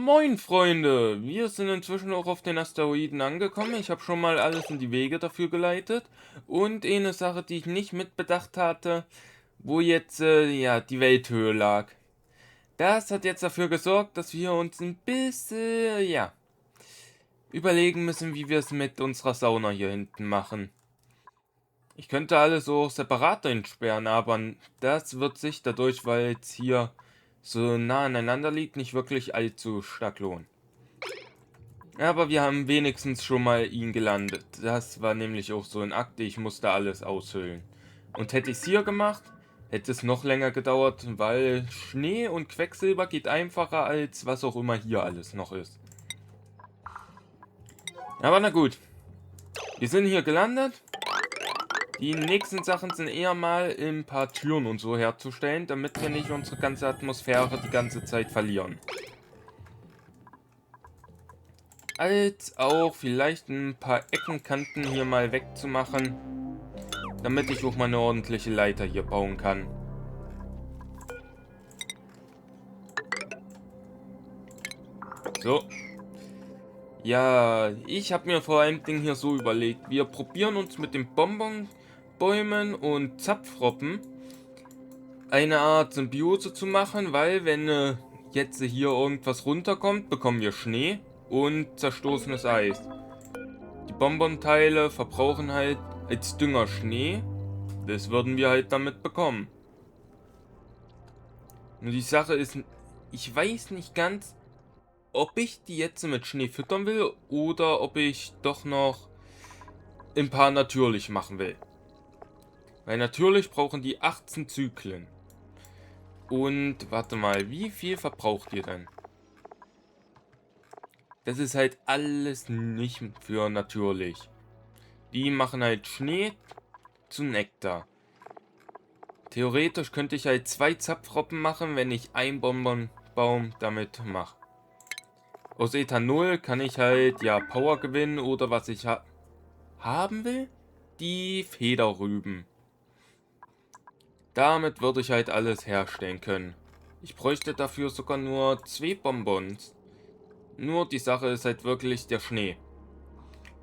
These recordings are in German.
Moin Freunde, wir sind inzwischen auch auf den Asteroiden angekommen. Ich habe schon mal alles in die Wege dafür geleitet. Und eine Sache, die ich nicht mitbedacht hatte, wo jetzt ja die Welthöhe lag. Das hat jetzt dafür gesorgt, dass wir uns ein bisschen ja überlegen müssen, wie wir es mit unserer Sauna hier hinten machen. Ich könnte alles so separat entsperren, aber das wird sich dadurch, weil es hier so nah aneinander liegt, nicht wirklich allzu stark lohnen. Aber wir haben wenigstens schon mal ihn gelandet. Das war nämlich auch so ein Akt, ich musste alles aushöhlen. Und hätte ich es hier gemacht, hätte es noch länger gedauert, weil Schnee und Quecksilber geht einfacher als was auch immer hier alles noch ist. Aber na gut, wir sind hier gelandet. Die nächsten Sachen sind eher mal ein paar Türen und so herzustellen, damit wir nicht unsere ganze Atmosphäre die ganze Zeit verlieren. Als auch vielleicht ein paar Eckenkanten hier mal wegzumachen, damit ich auch mal eine ordentliche Leiter hier bauen kann. So. Ja, ich habe mir vor allem Ding hier so überlegt. Wir probieren uns mit den Bonbonbäumen und Zapfroppen eine Art Symbiose zu machen, weil wenn jetzt hier irgendwas runterkommt, bekommen wir Schnee und zerstoßenes Eis. Die Bonbonteile verbrauchen halt als Dünger Schnee. Das würden wir halt damit bekommen. Nur die Sache ist, ich weiß nicht ganz, ob ich die jetzt mit Schnee füttern will oder ob ich doch noch ein paar natürlich machen will. Weil natürlich brauchen die 18 Zyklen. Und warte mal, wie viel verbraucht ihr denn? Das ist halt alles nicht für natürlich. Die machen halt Schnee zu Nektar. Theoretisch könnte ich halt 2 Zapfroppen machen, wenn ich einen Bonbonbaum damit mache. Aus Ethanol kann ich halt ja Power gewinnen oder was ich haben will, die Federrüben. Damit würde ich halt alles herstellen können. Ich bräuchte dafür sogar nur 2 Bonbons. Nur die Sache ist halt wirklich der Schnee.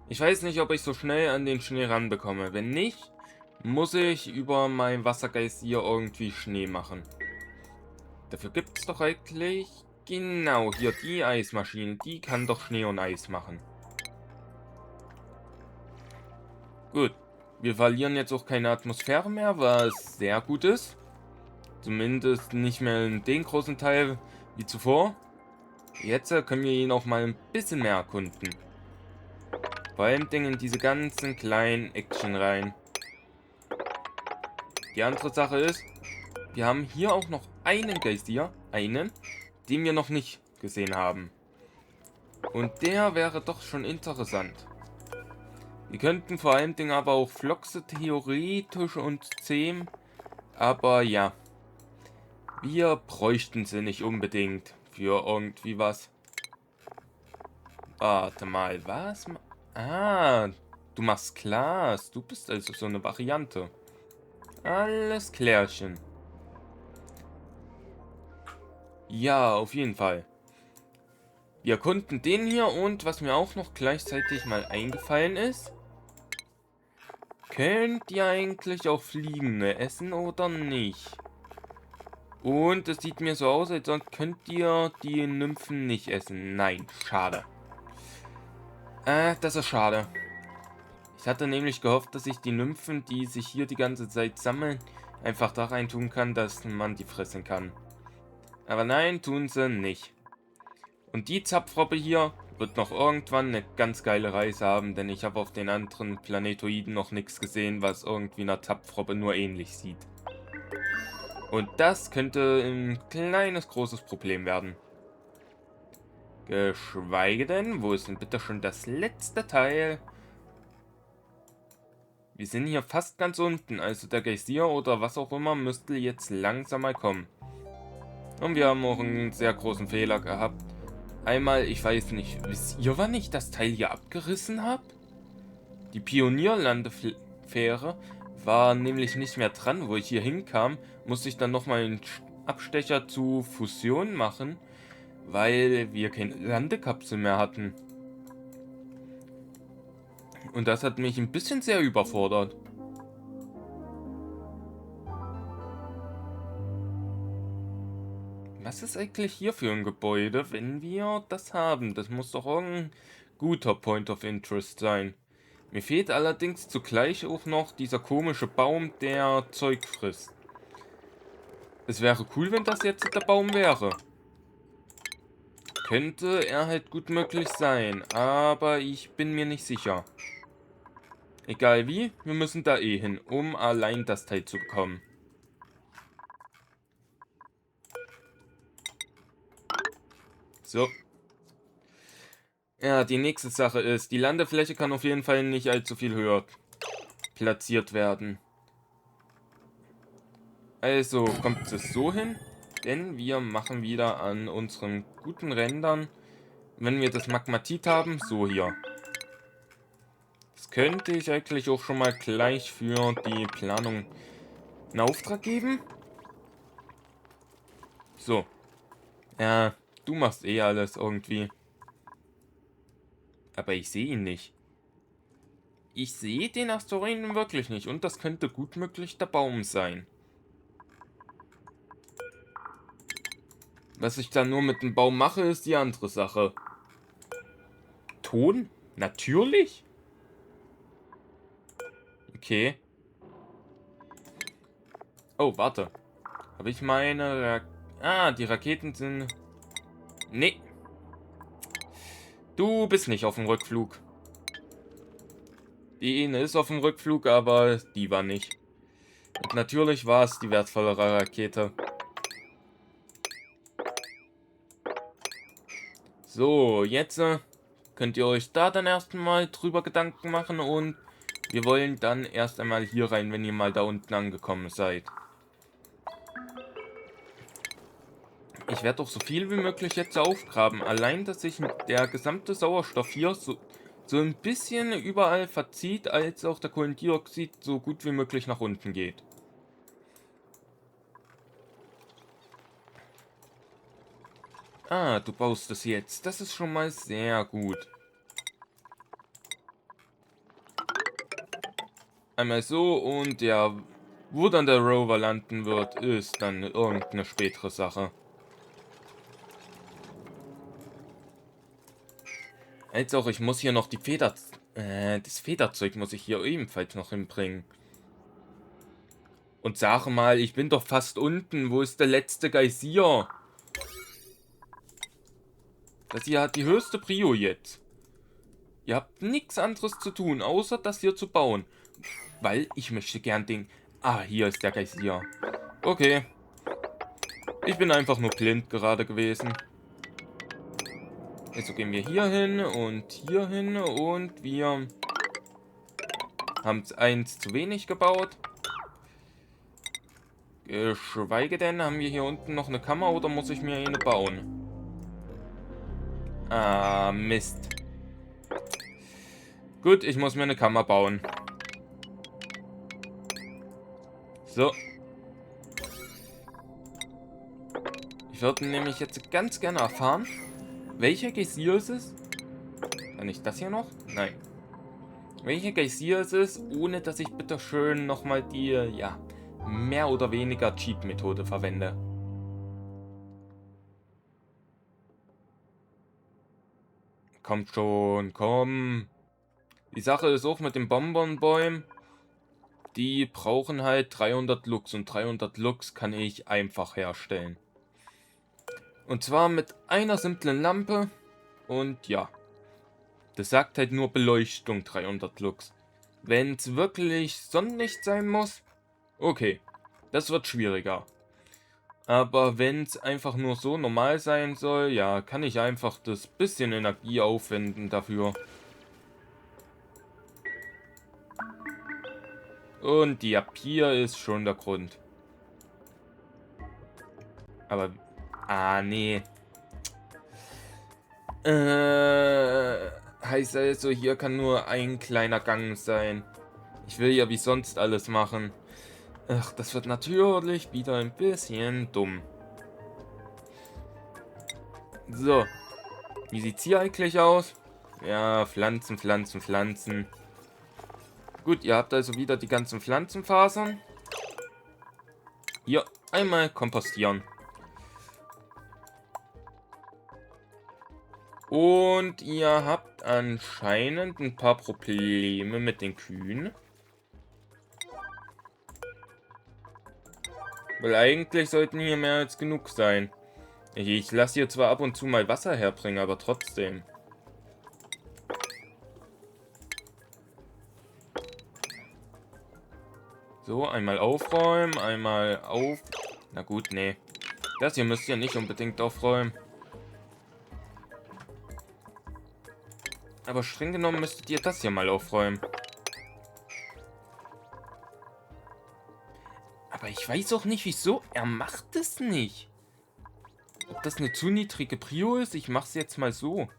Ich weiß nicht, ob ich so schnell an den Schnee ranbekomme. Wenn nicht, muss ich über mein Wassergeist hier irgendwie Schnee machen. Dafür gibt es doch eigentlich... Genau, hier die Eismaschine. Die kann doch Schnee und Eis machen. Gut. Wir verlieren jetzt auch keine Atmosphäre mehr, was sehr gut ist. Zumindest nicht mehr in den großen Teil wie zuvor. Jetzt können wir ihn auch mal ein bisschen mehr erkunden. Vor allem in diese ganzen kleinen Action rein. Die andere Sache ist, wir haben hier auch noch einen Geysir, den wir noch nicht gesehen haben. Und der wäre doch schon interessant. Wir könnten vor allem aber auch Floxe theoretisch und zähmen. Aber ja, wir bräuchten sie nicht unbedingt für irgendwie was. Warte mal, was? Ah, du machst Glas. Du bist also so eine Variante. Alles klärchen. Ja, auf jeden Fall. Wir erkunden den hier und was mir auch noch gleichzeitig mal eingefallen ist. Könnt ihr eigentlich auch Fliegende essen oder nicht? Und es sieht mir so aus, als könnt ihr die Nymphen nicht essen. Nein, schade. Das ist schade. Ich hatte nämlich gehofft, dass ich die Nymphen, die sich hier die ganze Zeit sammeln, einfach da rein tun kann, dass man die fressen kann. Aber nein, tun sie nicht. Und die Zapfrobbe hier wird noch irgendwann eine ganz geile Reise haben, denn ich habe auf den anderen Planetoiden noch nichts gesehen, was irgendwie einer Zapfrobbe nur ähnlich sieht. Und das könnte ein kleines, großes Problem werden. Geschweige denn, wo ist denn bitte schon das letzte Teil? Wir sind hier fast ganz unten, also der Geysir oder was auch immer müsste jetzt langsam mal kommen. Und wir haben auch einen sehr großen Fehler gehabt. Einmal, ich weiß nicht, wisst ihr, wann ich das Teil hier abgerissen habe? Die Pionierlandefähre war nämlich nicht mehr dran, wo ich hier hinkam, musste ich dann nochmal einen Abstecher zu Fusion machen, weil wir keine Landekapsel mehr hatten. Und das hat mich ein bisschen sehr überfordert. Was ist eigentlich hier für ein Gebäude, wenn wir das haben? Das muss doch irgendein guter Point of Interest sein. Mir fehlt allerdings zugleich auch noch dieser komische Baum, der Zeug frisst. Es wäre cool, wenn das jetzt der Baum wäre. Könnte er halt gut möglich sein, aber ich bin mir nicht sicher. Egal wie, wir müssen da eh hin, um allein das Teil zu bekommen. So. Ja, die nächste Sache ist, die Landefläche kann auf jeden Fall nicht allzu viel höher platziert werden. Also kommt es so hin, denn wir machen wieder an unseren guten Rändern, wenn wir das Magmatit haben, so hier. Das könnte ich eigentlich auch schon mal gleich für die Planung einen Auftrag geben. So. Ja, du machst eh alles irgendwie. Aber ich sehe ihn nicht. Ich sehe den Asteroiden wirklich nicht und das könnte gut möglich der Baum sein. Was ich dann nur mit dem Baum mache, ist die andere Sache. Ton? Natürlich? Okay. Oh, warte. Habe ich meine... die Raketen sind... Nee. Du bist nicht auf dem Rückflug. Die eine ist auf dem Rückflug, aber die war nicht. Und natürlich war es die wertvollere Rakete. So, jetzt könnt ihr euch da dann erstmal drüber Gedanken machen und wir wollen dann erst einmal hier rein, wenn ihr mal da unten angekommen seid. Ich werde doch so viel wie möglich jetzt aufgraben. Allein, dass sich der gesamte Sauerstoff hier so ein bisschen überall verzieht, als auch der Kohlendioxid so gut wie möglich nach unten geht. Ah, du baust es jetzt. Das ist schon mal sehr gut. Einmal so und ja, wo dann der Rover landen wird, ist dann irgendeine spätere Sache. Als auch, ich muss hier noch das Federzeug muss ich hier ebenfalls noch hinbringen. Und sag mal, ich bin doch fast unten. Wo ist der letzte Geysir? Das hier hat die höchste Prio jetzt. Ihr habt nichts anderes zu tun, außer das hier zu bauen. Weil ich möchte gern den... Ah, hier ist der Geysir. Okay. Ich bin einfach nur blind gerade gewesen. Also gehen wir hier hin und wir haben eins zu wenig gebaut. Geschweige denn, haben wir hier unten noch eine Kammer oder muss ich mir eine bauen? Ah, Mist. Gut, ich muss mir eine Kammer bauen. So. Ich würde nämlich jetzt ganz gerne erfahren, welcher Geysir ist es? Kann ich das hier noch? Nein. Welcher Geysir ist es, ohne dass ich bitte schön nochmal die, ja, mehr oder weniger Cheat-Methode verwende? Kommt schon, komm. Die Sache ist auch mit den Bonbonbäumen. Die brauchen halt 300 Lux und 300 Lux kann ich einfach herstellen. Und zwar mit einer simplen Lampe und ja. Das sagt halt nur Beleuchtung 300 Lux. Wenn es wirklich Sonnenlicht sein muss, okay, das wird schwieriger. Aber wenn es einfach nur so normal sein soll, ja, kann ich einfach das bisschen Energie aufwenden dafür. Und ja, hier ist schon der Grund. Aber, nee. Heißt also, hier kann nur ein kleiner Gang sein. Ich will ja wie sonst alles machen. Ach, das wird natürlich wieder ein bisschen dumm. So, wie sieht's hier eigentlich aus? Ja, Pflanzen, Pflanzen, Pflanzen. Gut, ihr habt also wieder die ganzen Pflanzenfasern. Hier, einmal kompostieren. Und ihr habt anscheinend ein paar Probleme mit den Kühen. Weil eigentlich sollten hier mehr als genug sein. Ich lasse hier zwar ab und zu mal Wasser herbringen, aber trotzdem. So, einmal aufräumen, einmal auf... Na gut, nee. Das hier müsst ihr nicht unbedingt aufräumen. Aber streng genommen müsstet ihr das hier mal aufräumen. Aber ich weiß auch nicht, wieso. Er macht es nicht. Ob das eine zu niedrige Prio ist? Ich mach's jetzt mal so.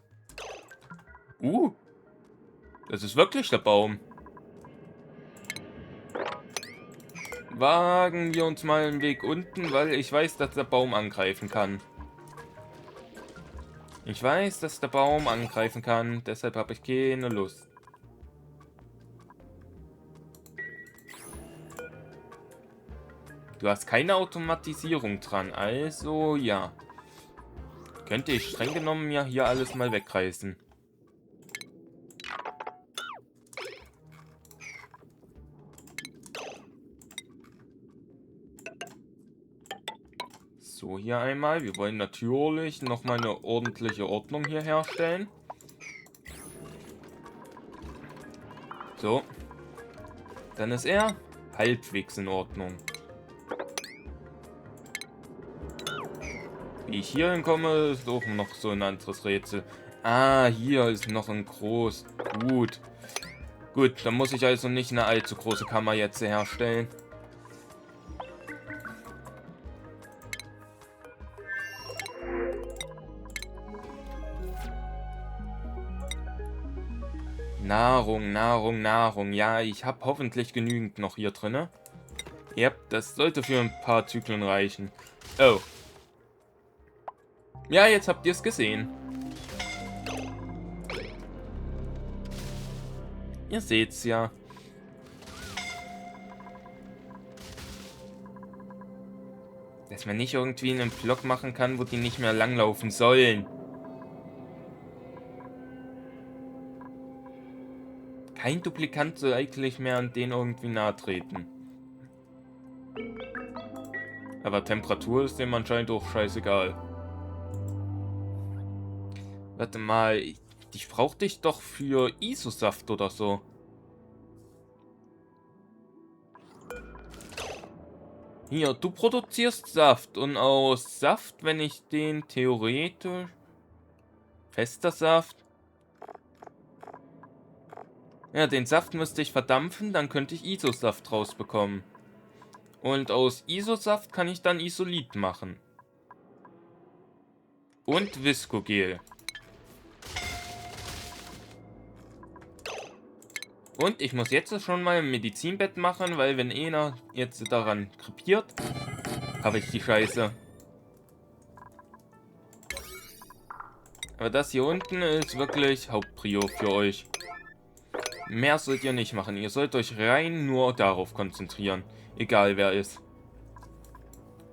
Das ist wirklich der Baum. Wagen wir uns mal einen Weg unten, weil ich weiß, dass der Baum angreifen kann. Ich weiß, dass der Baum angreifen kann, deshalb habe ich keine Lust. Du hast keine Automatisierung dran, also ja. Könnte ich streng genommen ja hier alles mal wegreißen. So, hier einmal. Wir wollen natürlich nochmal eine ordentliche Ordnung hier herstellen. So. Dann ist er halbwegs in Ordnung. Wie ich hier hinkomme, ist auch noch so ein anderes Rätsel. Ah, hier ist noch ein groß. Gut. Gut, dann muss ich also nicht eine allzu große Kammer jetzt herstellen. Nahrung, Nahrung, Nahrung. Ja, ich habe hoffentlich genügend noch hier drin. Ja, das sollte für ein paar Zyklen reichen. Oh. Ja, jetzt habt ihr es gesehen. Ihr seht's ja. Dass man nicht irgendwie einen Block machen kann, wo die nicht mehr langlaufen sollen. Kein Duplikant soll eigentlich mehr an den irgendwie nahe treten. Aber Temperatur ist dem anscheinend auch scheißegal. Warte mal, ich brauch dich doch für ISO-Saft oder so. Hier, du produzierst Saft und aus Saft, wenn ich den theoretisch... Fester Saft... Ja, den Saft müsste ich verdampfen, dann könnte ich ISO-Saft rausbekommen. Und aus ISO-Saft kann ich dann Isolit machen. Und Viscogel. Und ich muss jetzt schon mal ein Medizinbett machen, weil wenn einer jetzt daran krepiert, habe ich die Scheiße. Aber das hier unten ist wirklich Hauptprio für euch. Mehr sollt ihr nicht machen. Ihr sollt euch rein nur darauf konzentrieren. Egal wer ist.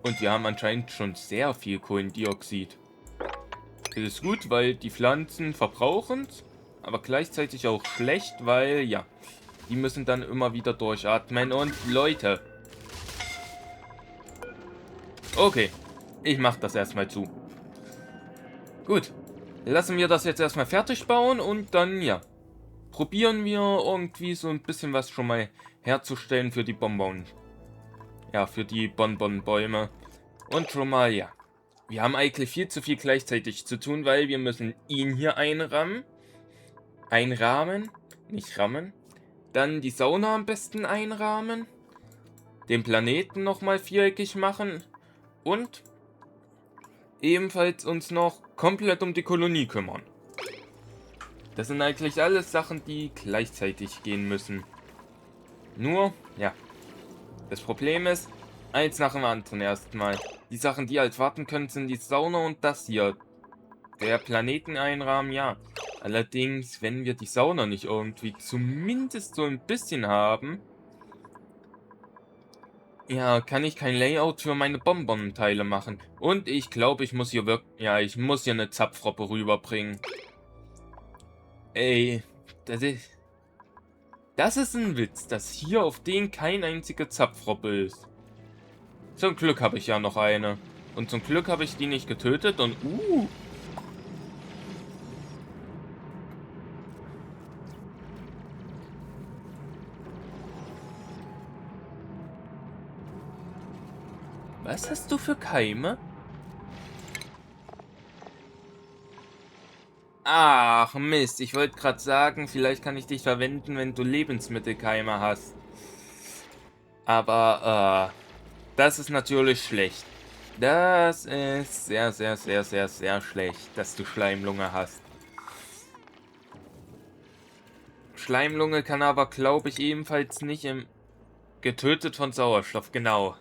Und wir haben anscheinend schon sehr viel Kohlendioxid. Das ist gut, weil die Pflanzen verbrauchen es. Aber gleichzeitig auch schlecht, weil, ja, die müssen dann immer wieder durchatmen. Und Leute. Okay, ich mach das erstmal zu. Gut, lassen wir das jetzt erstmal fertig bauen und dann, ja, probieren wir irgendwie so ein bisschen was schon mal herzustellen für die Bonbon. Ja, für die Bonbonbäume. Und schon mal, ja. Wir haben eigentlich viel zu viel gleichzeitig zu tun, weil wir müssen ihn hier einrahmen. Einrahmen, nicht rammen. Dann die Sauna am besten einrahmen. Den Planeten nochmal viereckig machen. Und ebenfalls uns noch komplett um die Kolonie kümmern. Das sind eigentlich alles Sachen, die gleichzeitig gehen müssen. Nur, ja. Das Problem ist, eins nach dem anderen erstmal. Die Sachen, die halt warten können, sind die Sauna und das hier. Der Planeten einrahmen, ja. Allerdings, wenn wir die Sauna nicht irgendwie zumindest so ein bisschen haben, ja, kann ich kein Layout für meine Bonbon-Teile machen. Und ich glaube, ich muss hier wirklich, ja, ich muss hier eine Zapfroppe rüberbringen. Ey, das ist ein Witz, dass hier auf den kein einziger Zapfroppe ist. Zum Glück habe ich ja noch eine. Und zum Glück habe ich die nicht getötet und was hast du für Keime? Ach Mist, ich wollte gerade sagen, vielleicht kann ich dich verwenden, wenn du Lebensmittelkeime hast. Aber, das ist natürlich schlecht. Das ist sehr, sehr, sehr, sehr, sehr schlecht, dass du Schleimlunge hast. Schleimlunge kann aber, glaube ich, ebenfalls nicht im... Getötet von Sauerstoff, genau.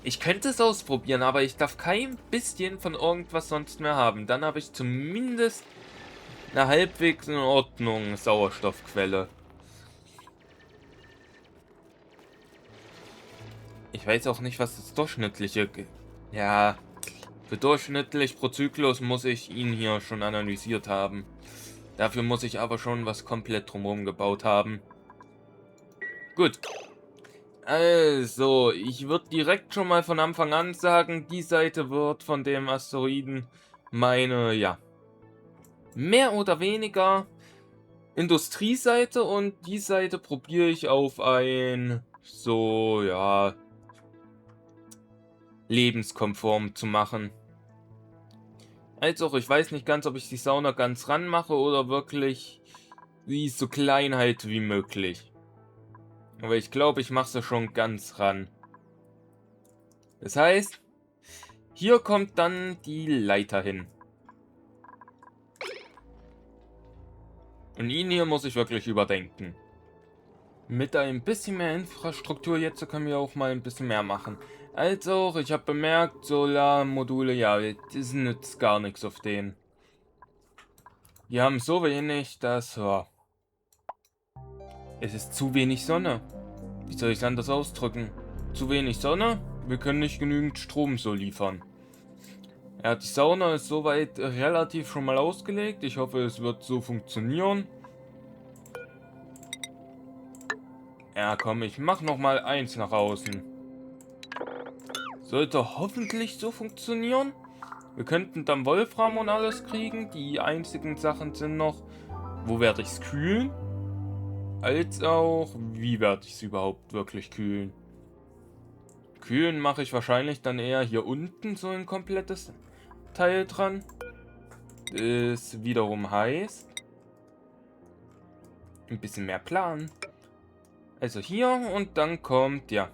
Ich könnte es ausprobieren, aber ich darf kein bisschen von irgendwas sonst mehr haben. Dann habe ich zumindest eine halbwegs in Ordnung Sauerstoffquelle. Ich weiß auch nicht, was das durchschnittliche... Ja, für durchschnittlich pro Zyklus muss ich ihn hier schon analysiert haben. Dafür muss ich aber schon was komplett drumherum gebaut haben. Gut. Also, ich würde direkt schon mal von Anfang an sagen, die Seite wird von dem Asteroiden meine, ja, mehr oder weniger Industrieseite und die Seite probiere ich auf ein, so, ja, lebenskonform zu machen. Als auch, ich weiß nicht ganz, ob ich die Sauna ganz ran mache oder wirklich wie so klein halt wie möglich. Aber ich glaube, ich mache sie schon ganz ran. Das heißt, hier kommt dann die Leiter hin. Und ihn hier muss ich wirklich überdenken. Mit ein bisschen mehr Infrastruktur jetzt können wir auch mal ein bisschen mehr machen. Also, ich habe bemerkt, Solarmodule, ja, das nützt gar nichts auf denen. Die haben so wenig, dass, ja, es ist zu wenig Sonne. Wie soll ich es anders ausdrücken? Zu wenig Sonne? Wir können nicht genügend Strom so liefern. Ja, die Sauna ist soweit relativ schon mal ausgelegt. Ich hoffe, es wird so funktionieren. Ja, komm, ich mach noch mal eins nach außen. Sollte hoffentlich so funktionieren. Wir könnten dann Wolfram und alles kriegen. Die einzigen Sachen sind noch, wo werde ich es kühlen? Als auch, wie werde ich es überhaupt wirklich kühlen? Kühlen mache ich wahrscheinlich dann eher hier unten so ein komplettes Teil dran. Ist wiederum heißt, ein bisschen mehr Plan. Also hier und dann kommt, ja.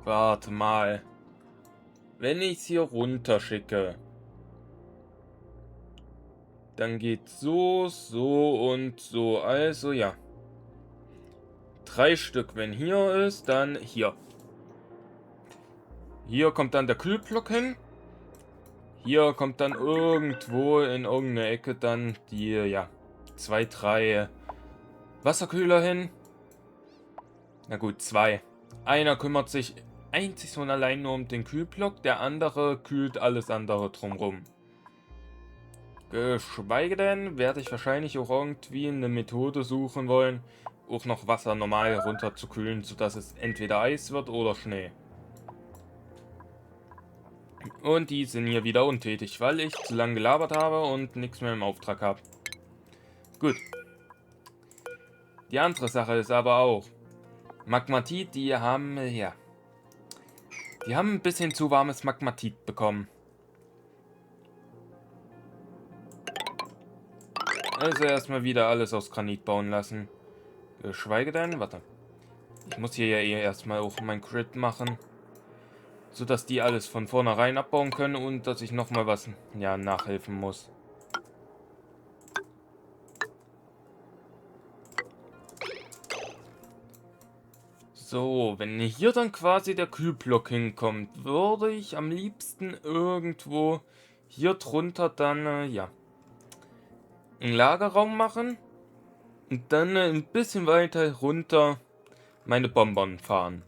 Warte mal. Wenn ich es hier runter schicke, dann geht so, so und so. Also ja. 3 Stück, wenn hier ist, dann hier. Hier kommt dann der Kühlblock hin. Hier kommt dann irgendwo in irgendeine Ecke dann die, ja, 2, 3 Wasserkühler hin. Na gut, 2. Einer kümmert sich einzig und allein nur um den Kühlblock, der andere kühlt alles andere drumrum. Geschweige denn, werde ich wahrscheinlich auch irgendwie eine Methode suchen wollen, auch noch Wasser normal runterzukühlen, sodass es entweder Eis wird oder Schnee. Und die sind hier wieder untätig, weil ich zu lange gelabert habe und nichts mehr im Auftrag habe. Gut. Die andere Sache ist aber auch, Magmatit, die haben, ja, die haben ein bisschen zu warmes Magmatit bekommen. Also erstmal wieder alles aus Granit bauen lassen. Geschweige denn, warte. Ich muss hier ja eh erstmal auch mein Grid machen. Sodass die alles von vornherein abbauen können und dass ich nochmal was, ja, nachhelfen muss. So, wenn hier dann quasi der Kühlblock hinkommt, würde ich am liebsten irgendwo hier drunter dann, ja, einen Lagerraum machen und dann ein bisschen weiter runter meine Bonbon fahren.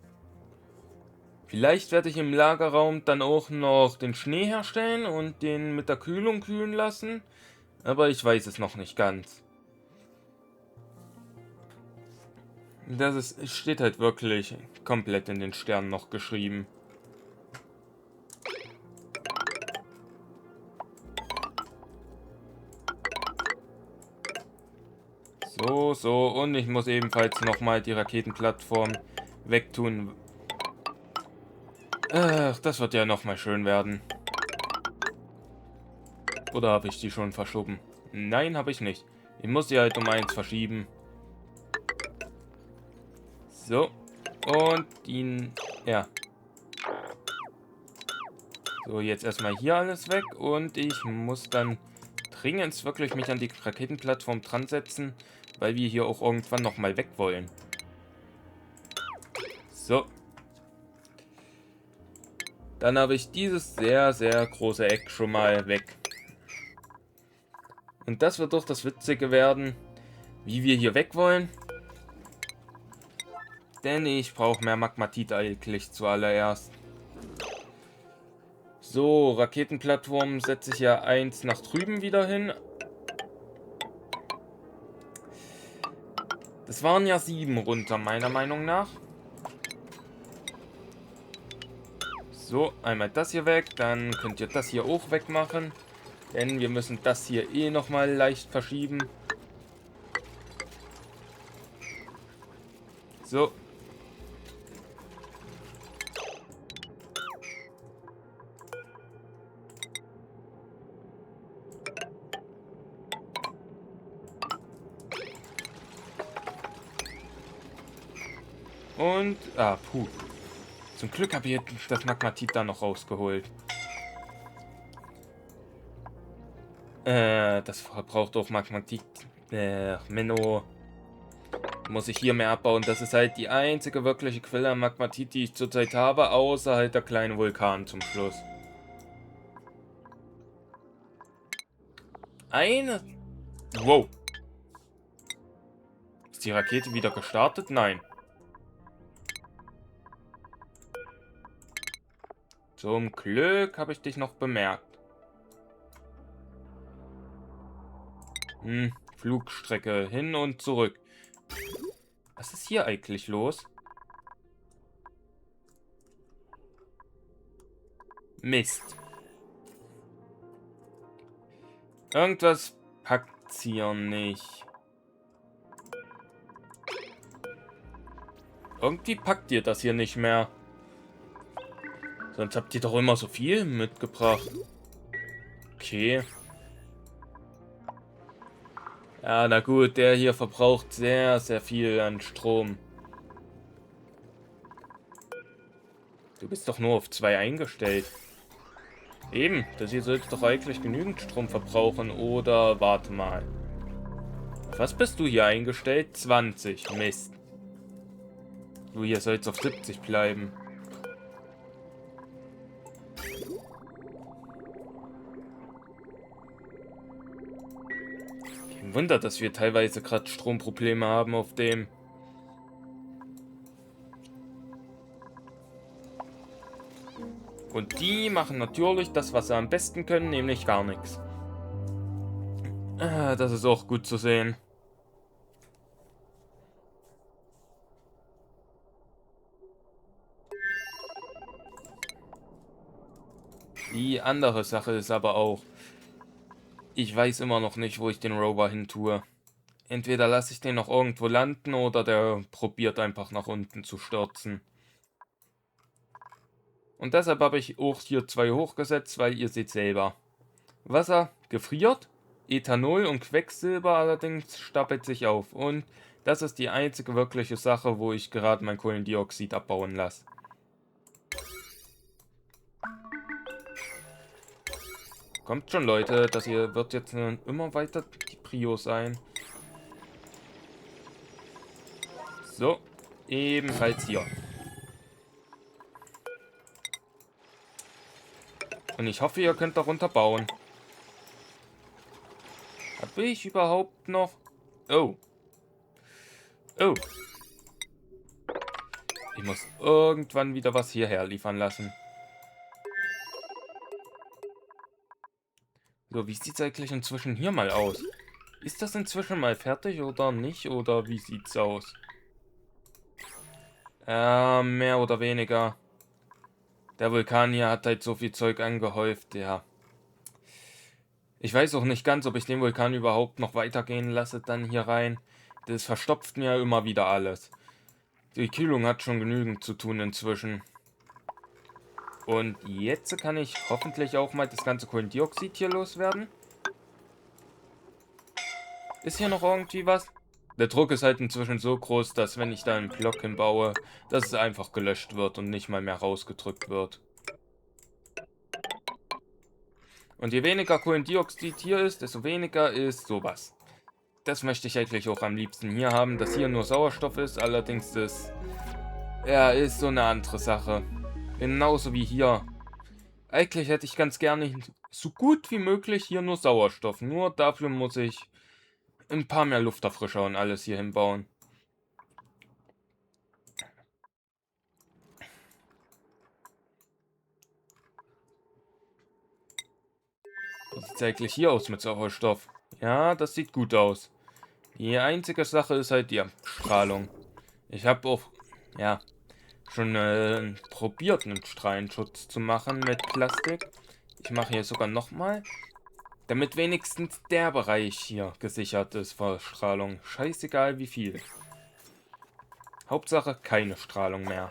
Vielleicht werde ich im Lagerraum dann auch noch den Schnee herstellen und den mit der Kühlung kühlen lassen, aber ich weiß es noch nicht ganz. Steht halt wirklich komplett in den Sternen noch geschrieben. So, und ich muss ebenfalls nochmal die Raketenplattform wegtun. Ach, das wird ja nochmal schön werden. Oder habe ich die schon verschoben? Nein, habe ich nicht. Ich muss sie halt um eins verschieben. So. Und ihn. Ja. So, jetzt erstmal hier alles weg. Und ich muss dann dringend wirklich mich an die Raketenplattform dran setzen, weil wir hier auch irgendwann nochmal weg wollen. So. Dann habe ich dieses sehr, sehr große Eck schon mal weg. Und das wird doch das Witzige werden, wie wir hier weg wollen. Denn ich brauche mehr Magmatit eigentlich zuallererst. So, Raketenplattform setze ich ja eins nach drüben wieder hin. Das waren ja 7 runter, meiner Meinung nach. So, einmal das hier weg, dann könnt ihr das hier auch wegmachen. Denn wir müssen das hier eh nochmal leicht verschieben. So. Und, puh. Zum Glück habe ich jetzt das Magmatit da noch rausgeholt. Das verbraucht auch Magmatit. Menno. Muss ich hier mehr abbauen. Das ist halt die einzige wirkliche Quelle an Magmatit, die ich zurzeit habe, außer halt der kleine Vulkan zum Schluss. Wow. Ist die Rakete wieder gestartet? Nein. Zum Glück habe ich dich noch bemerkt. Flugstrecke hin und zurück. Was ist hier eigentlich los? Mist. Irgendwas packt's hier nicht. Irgendwie packt ihr das hier nicht mehr. Sonst habt ihr doch immer so viel mitgebracht. Okay. Ja, na gut, der hier verbraucht sehr, sehr viel an Strom. Du bist doch nur auf 2 eingestellt. Eben, das hier sollte doch eigentlich genügend Strom verbrauchen, oder warte mal. Auf was bist du hier eingestellt? 20. Mist. Du hier sollst auf 70 bleiben. Kein Wunder, dass wir teilweise gerade Stromprobleme haben auf dem. Und die machen natürlich das, was sie am besten können, nämlich gar nichts. Das ist auch gut zu sehen. Die andere Sache ist aber auch, ich weiß immer noch nicht, wo ich den Rover hin tue. Entweder lasse ich den noch irgendwo landen oder der probiert einfach nach unten zu stürzen. Und deshalb habe ich auch hier 2 hochgesetzt, weil ihr seht selber. Wasser gefriert, Ethanol und Quecksilber allerdings stapelt sich auf. Und das ist die einzige wirkliche Sache, wo ich gerade mein Kohlendioxid abbauen lasse. Kommt schon, Leute, das hier wird jetzt immer weiter die Prio sein. So, ebenfalls hier. Und ich hoffe, ihr könnt darunter bauen. Habe ich überhaupt noch... Oh. Oh. Ich muss irgendwann wieder was hierher liefern lassen. So, wie sieht es eigentlich inzwischen hier mal aus? Ist das inzwischen mal fertig oder nicht? Oder wie sieht's aus? Mehr oder weniger. Der Vulkan hier hat halt so viel Zeug angehäuft, ja. Ich weiß auch nicht ganz, ob ich den Vulkan überhaupt noch weitergehen lasse, dann hier rein. Das verstopft mir immer wieder alles. Die Kühlung hat schon genügend zu tun inzwischen. Und jetzt kann ich hoffentlich auch mal das ganze Kohlendioxid hier loswerden. Ist hier noch irgendwie was? Der Druck ist halt inzwischen so groß, dass wenn ich da einen Block hinbaue, dass es einfach gelöscht wird und nicht mal mehr rausgedrückt wird. Und je weniger Kohlendioxid hier ist, desto weniger ist sowas. Das möchte ich eigentlich auch am liebsten hier haben, dass hier nur Sauerstoff ist, allerdings das... Ja, ist so eine andere Sache. Genauso wie hier. Eigentlich hätte ich ganz gerne so gut wie möglich hier nur Sauerstoff. Nur dafür muss ich ein paar mehr Lufterfrischer und alles hier hinbauen. Wie sieht es eigentlich hier aus mit Sauerstoff? Ja, das sieht gut aus. Die einzige Sache ist halt die Strahlung. Ich habe auch, ja, schon probiert, einen Strahlenschutz zu machen mit Plastik. Ich mache hier sogar nochmal, damit wenigstens der Bereich hier gesichert ist vor Strahlung. Scheißegal wie viel. Hauptsache keine Strahlung mehr.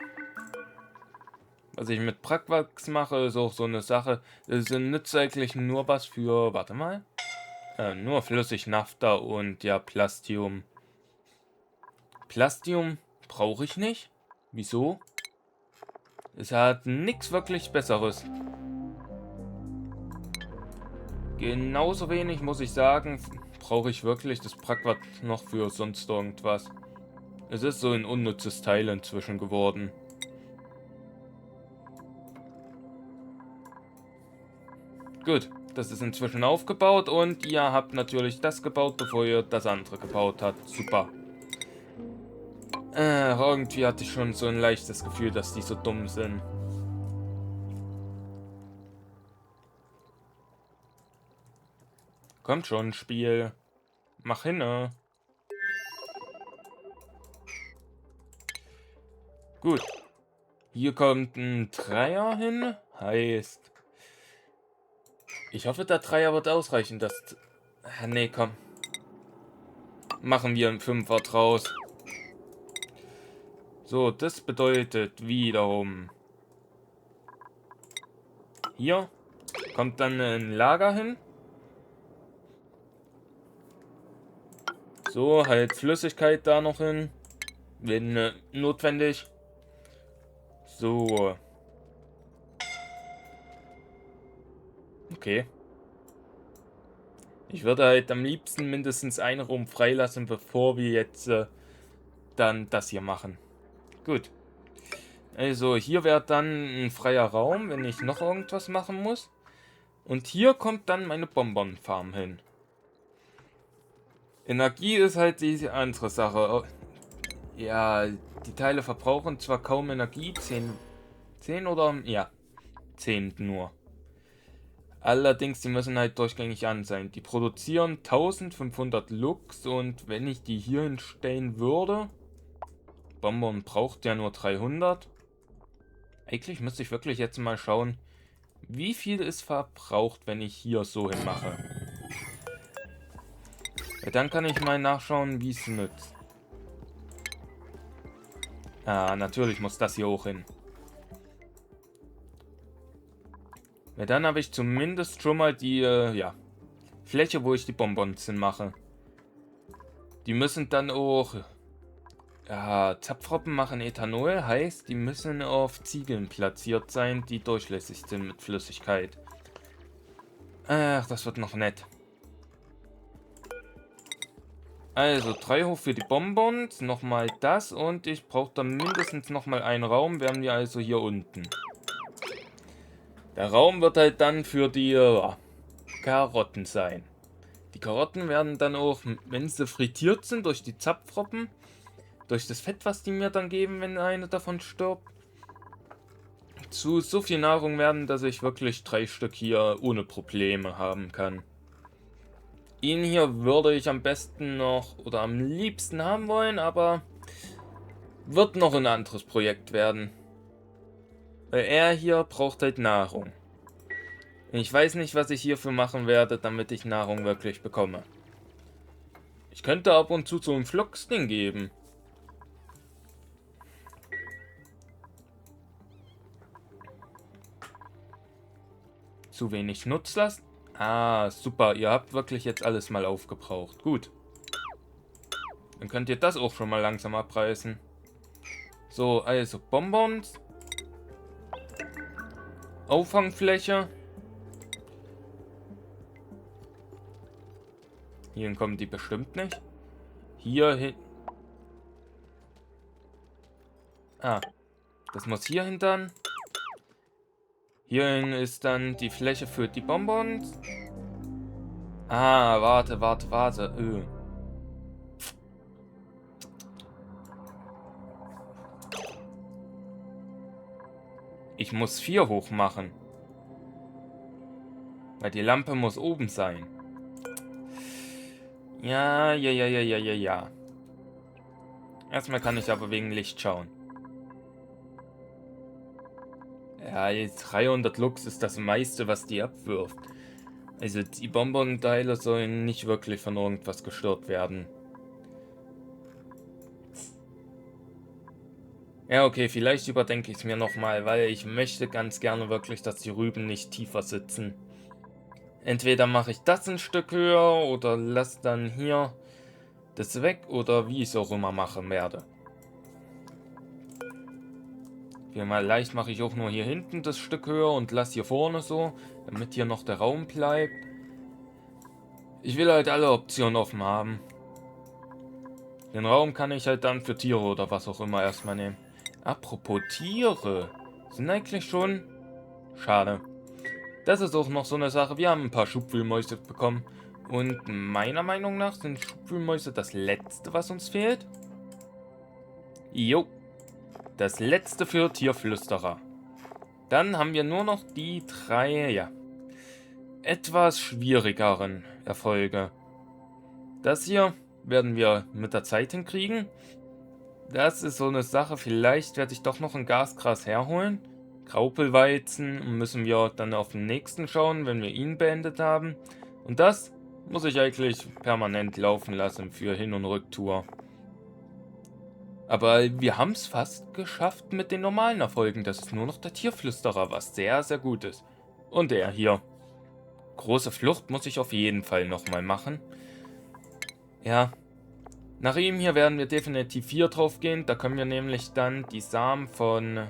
Was ich mit Pragwachs mache, ist auch so eine Sache. Das nützt eigentlich nur was für, warte mal, nur Flüssignafta und ja, Plastium. Plastium brauche ich nicht. Wieso? Es hat nichts wirklich Besseres. Genauso wenig muss ich sagen, brauche ich wirklich das Pragwat noch für sonst irgendwas. Es ist so ein unnützes Teil inzwischen geworden. Gut, das ist inzwischen aufgebaut und ihr habt natürlich das gebaut, bevor ihr das andere gebaut habt. Super. Irgendwie hatte ich schon so ein leichtes Gefühl, dass die so dumm sind. Kommt schon, Spiel. Mach hinne. Gut. Hier kommt ein Dreier hin. Heißt... Ich hoffe, der Dreier wird ausreichen. Das... Nee, komm. Machen wir einen Fünfer draus. So, das bedeutet wiederum... Hier kommt dann ein Lager hin. So, halt Flüssigkeit da noch hin. Wenn notwendig. So. Okay. Ich würde halt am liebsten mindestens einen Raum freilassen, bevor wir jetzt dann das hier machen. Gut. Also hier wäre dann ein freier Raum, wenn ich noch irgendwas machen muss. Und hier kommt dann meine Bonbon-Farm hin. Energie ist halt die andere Sache. Ja, die Teile verbrauchen zwar kaum Energie, 10 oder, ja, 10 nur. Allerdings, die müssen halt durchgängig an sein. Die produzieren 1500 Lux und wenn ich die hier hinstellen würde, Bonbon braucht ja nur 300. Eigentlich müsste ich wirklich jetzt mal schauen, wie viel es verbraucht, wenn ich hier so hin mache. Ja, dann kann ich mal nachschauen, wie es nützt. Ah, natürlich muss das hier auch hin. Ja, dann habe ich zumindest schon mal die, ja, Fläche, wo ich die Bonbons hinmache. Die müssen dann auch, ja, Zapfroppen machen Ethanol, heißt, die müssen auf Ziegeln platziert sein, die durchlässig sind mit Flüssigkeit. Ach, das wird noch nett. Also 3 hoch für die Bonbons, nochmal das und ich brauche dann mindestens nochmal einen Raum, wären wir also hier unten. Der Raum wird halt dann für die Karotten sein. Die Karotten werden dann auch, wenn sie frittiert sind, durch die Zapfroppen, durch das Fett, was die mir dann geben, wenn eine davon stirbt, zu so viel Nahrung werden, dass ich wirklich 3 Stück hier ohne Probleme haben kann. Ihn hier würde ich am besten noch oder am liebsten haben wollen, aber wird noch ein anderes Projekt werden. Weil er hier braucht halt Nahrung. Ich weiß nicht, was ich hierfür machen werde, damit ich Nahrung wirklich bekomme. Ich könnte ab und zu so ein Flugsding geben. Zu wenig Nutzlast? Ah, super. Ihr habt wirklich jetzt alles mal aufgebraucht. Gut. Dann könnt ihr das auch schon mal langsam abreißen. So, also Bonbons. Auffangfläche. Hierhin kommen die bestimmt nicht. Hier hin. Ah, das muss hierhin dann. Hierhin ist dann die Fläche für die Bonbons. Ah, warte. Ich muss 4 hoch machen. Weil die Lampe muss oben sein. Ja. Erstmal kann ich aber wegen Licht schauen. Ja, jetzt 300 Lux ist das meiste, was die abwirft. Also die Bonbon-Teile sollen nicht wirklich von irgendwas gestört werden. Ja, okay, vielleicht überdenke ich es mir nochmal, weil ich möchte ganz gerne wirklich, dass die Rüben nicht tiefer sitzen. Entweder mache ich das ein Stück höher oder lasse dann hier das weg oder wie ich es auch immer machen werde. Vielleicht mache ich auch nur hier hinten das Stück höher und lasse hier vorne so, damit hier noch der Raum bleibt. Ich will halt alle Optionen offen haben. Den Raum kann ich halt dann für Tiere oder was auch immer erstmal nehmen. Apropos Tiere. Sind eigentlich schon... Schade. Das ist auch noch so eine Sache. Wir haben ein paar Schubwühlmäuse bekommen. Und meiner Meinung nach sind Schubwühlmäuse das Letzte, was uns fehlt. Jo. Das Letzte für Tierflüsterer. Dann haben wir nur noch die 3, ja, etwas schwierigeren Erfolge. Das hier werden wir mit der Zeit hinkriegen. Das ist so eine Sache, vielleicht werde ich doch noch ein Gasgras herholen. Graupelweizen müssen wir dann auf den nächsten schauen, wenn wir ihn beendet haben. Und das muss ich eigentlich permanent laufen lassen für Hin- und Rücktour. Aber wir haben es fast geschafft mit den normalen Erfolgen. Das ist nur noch der Tierflüsterer, was sehr, sehr gut ist. Und er hier. Große Flucht muss ich auf jeden Fall nochmal machen. Ja. Nach ihm hier werden wir definitiv hier drauf gehen. Da können wir nämlich dann die Samen von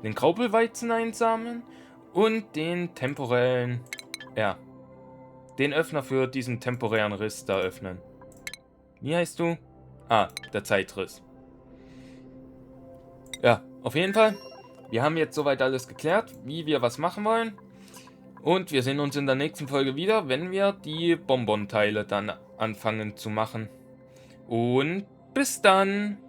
den Graupelweizen einsammeln. Und den temporären... Ja. Den Öffner für diesen temporären Riss da öffnen. Wie heißt du? Ah, der Zeitriss. Ja, auf jeden Fall. Wir haben jetzt soweit alles geklärt, wie wir was machen wollen. Und wir sehen uns in der nächsten Folge wieder, wenn wir die Bonbon-Teile dann anfangen zu machen. Und bis dann!